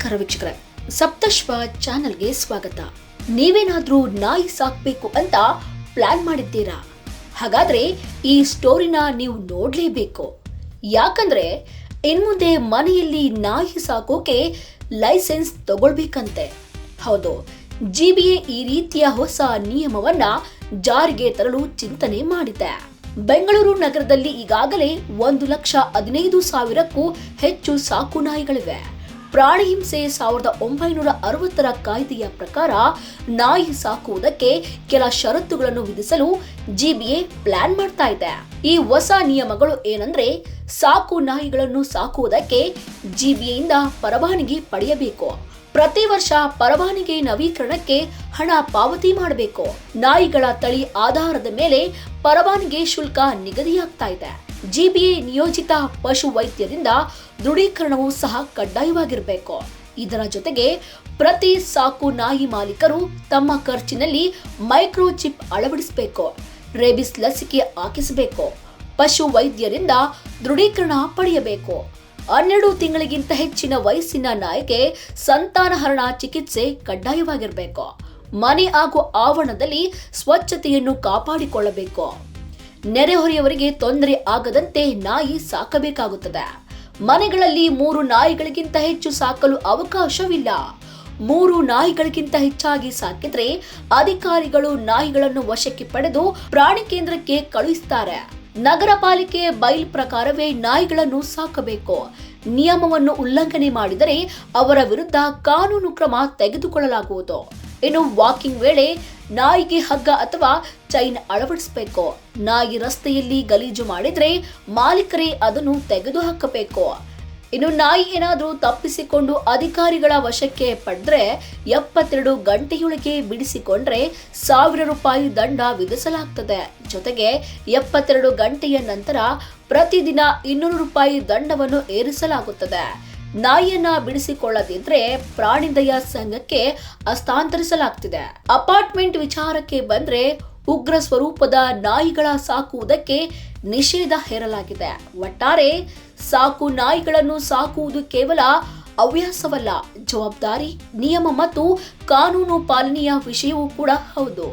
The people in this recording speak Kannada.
ನಮಸ್ಕಾರ ವೀಕ್ಷಕರೇ, ಸಪ್ತಶ್ವ ಚಾನೆಲ್ಗೆ ಸ್ವಾಗತ. ನೀವೇನಾದ್ರೂ ನಾಯಿ ಸಾಕ್ಬೇಕು ಅಂತ ಪ್ಲಾನ್ ಮಾಡಿದ್ದೀರಾ? ಹಾಗಾದ್ರೆ ಈ ಸ್ಟೋರಿನ ನೀವು ನೋಡ್ಲೇಬೇಕು. ಯಾಕಂದ್ರೆ ಇನ್ಮುಂದೆ ಮನೆಯಲ್ಲಿ ನಾಯಿ ಸಾಕೋಕೆ ಲೈಸೆನ್ಸ್ ತಗೊಳ್ಬೇಕಂತೆ. ಹೌದು, ಜಿಬಿಎ ಈ ರೀತಿಯ ಹೊಸ ನಿಯಮವನ್ನ ಜಾರಿಗೆ ತರಲು ಚಿಂತನೆ ಮಾಡಿದೆ. ಬೆಂಗಳೂರು ನಗರದಲ್ಲಿ ಈಗಾಗಲೇ 1,15,000ಕ್ಕೂ ಹೆಚ್ಚು ಸಾಕು ನಾಯಿಗಳಿವೆ. ಪ್ರಾಣಿ ಹಿಂಸೆ 1960ರ ಕಾಯ್ದೆಯ ಪ್ರಕಾರ ನಾಯಿ ಸಾಕುವುದಕ್ಕೆ ಕೆಲ ಷರತ್ತುಗಳನ್ನು ವಿಧಿಸಲು ಜಿಬಿಎ ಪ್ಲಾನ್ ಮಾಡ್ತಾ ಇದೆ. ಈ ಹೊಸ ನಿಯಮಗಳು ಏನಂದ್ರೆ, ಸಾಕು ನಾಯಿಗಳನ್ನು ಸಾಕುವುದಕ್ಕೆ ಜಿಬಿಎಯಿಂದ ಪರವಾನಗಿ ಪಡೆಯಬೇಕು. ಪ್ರತಿ ವರ್ಷ ಪರವಾನಗಿ ನವೀಕರಣಕ್ಕೆ ಹಣ ಪಾವತಿ ಮಾಡಬೇಕು. ನಾಯಿಗಳ ತಳಿ ಆಧಾರದ ಮೇಲೆ ಪರವಾನಗಿ ಶುಲ್ಕ ನಿಗದಿಯಾಗ್ತಾ ಇದೆ. ಜಿಬಿಎ ನಿಯೋಜಿತ ಪಶು ವೈದ್ಯರಿಂದ ದೃಢೀಕರಣವೂ ಸಹ ಕಡ್ಡಾಯವಾಗಿರಬೇಕು. ಇದರ ಜೊತೆಗೆ ಪ್ರತಿ ಸಾಕು ನಾಯಿ ಮಾಲೀಕರು ತಮ್ಮ ಖರ್ಚಿನಲ್ಲಿ ಮೈಕ್ರೋಚಿಪ್ ಅಳವಡಿಸಬೇಕು, ರೇಬಿಸ್ ಲಸಿಕೆ ಹಾಕಿಸಬೇಕು, ಪಶು ವೈದ್ಯರಿಂದ ದೃಢೀಕರಣ ಪಡೆಯಬೇಕು. 12 ತಿಂಗಳಿಗಿಂತ ಹೆಚ್ಚಿನ ವಯಸ್ಸಿನ ನಾಯಿಗೆ ಸಂತಾನಹರಣ ಚಿಕಿತ್ಸೆ ಕಡ್ಡಾಯವಾಗಿರಬೇಕು. ಮನೆ ಹಾಗೂ ಆವರಣದಲ್ಲಿ ಸ್ವಚ್ಛತೆಯನ್ನು ಕಾಪಾಡಿಕೊಳ್ಳಬೇಕು. ನೆರೆಹೊರೆಯವರಿಗೆ ತೊಂದರೆ ಆಗದಂತೆ ನಾಯಿ ಸಾಕಬೇಕಾಗುತ್ತದೆ. ಮನೆಗಳಲ್ಲಿ 3 ನಾಯಿಗಳಿಗಿಂತ ಹೆಚ್ಚು ಸಾಕಲು ಅವಕಾಶವಿಲ್ಲ. 3 ನಾಯಿಗಳಿಗಿಂತ ಹೆಚ್ಚಾಗಿ ಸಾಕಿದ್ರೆ ಅಧಿಕಾರಿಗಳು ನಾಯಿಗಳನ್ನು ವಶಕ್ಕೆ ಪಡೆದು ಪ್ರಾಣಿ ಕೇಂದ್ರಕ್ಕೆ ಕಳುಹಿಸುತ್ತಾರೆ. ನಗರ ಪಾಲಿಕೆ ಬೈಲ್ ಪ್ರಕಾರವೇ ನಾಯಿಗಳನ್ನು ಸಾಕಬೇಕು. ನಿಯಮವನ್ನು ಉಲ್ಲಂಘನೆ ಮಾಡಿದರೆ ಅವರ ವಿರುದ್ಧ ಕಾನೂನು ಕ್ರಮ ತೆಗೆದುಕೊಳ್ಳಲಾಗುವುದು. ಇನ್ನು ವಾಕಿಂಗ್ ವೇಳೆ ನಾಯಿಗೆ ಹಗ್ಗ ಅಥವಾ ಚೈನ್ ಅಳವಡಿಸಬೇಕು. ನಾಯಿ ರಸ್ತೆಯಲ್ಲಿ ಗಲೀಜು ಮಾಡಿದ್ರೆ ಮಾಲೀಕರೇ ಅದನ್ನು ತೆಗೆದು ಹಾಕಬೇಕು. ಇನ್ನು ನಾಯಿ ಏನಾದರೂ ತಪ್ಪಿಸಿಕೊಂಡು ಅಧಿಕಾರಿಗಳ ವಶಕ್ಕೆ ಪಡೆದ್ರೆ 72 ಗಂಟೆಯೊಳಗೆ ಬಿಡಿಸಿಕೊಂಡ್ರೆ ₹1,000 ದಂಡ ವಿಧಿಸಲಾಗ್ತದೆ. ಜೊತೆಗೆ 72 ಗಂಟೆಯ ನಂತರ ಪ್ರತಿದಿನ ₹200 ದಂಡವನ್ನು ಏರಿಸಲಾಗುತ್ತದೆ. ನಾಯಿಯನ್ನ ಬಿಡಿಸಿಕೊಳ್ಳದಿದ್ರೆ ಪ್ರಾಣಿದಯ ಸಂಘಕ್ಕೆ ಹಸ್ತಾಂತರಿಸಲಾಗ್ತಿದೆ. ಅಪಾರ್ಟ್ಮೆಂಟ್ ವಿಚಾರಕ್ಕೆ ಬಂದ್ರೆ ಉಗ್ರ ಸ್ವರೂಪದ ನಾಯಿಗಳ ಸಾಕುವುದಕ್ಕೆ ನಿಷೇಧ ಹೇರಲಾಗಿದೆ. ಒಟ್ಟಾರೆ ಸಾಕು ನಾಯಿಗಳನ್ನು ಸಾಕುವುದು ಕೇವಲ ಹವ್ಯಾಸವಲ್ಲ, ಜವಾಬ್ದಾರಿ, ನಿಯಮ ಮತ್ತು ಕಾನೂನು ಪಾಲನೆಯ ವಿಷಯವೂ ಕೂಡ ಹೌದು.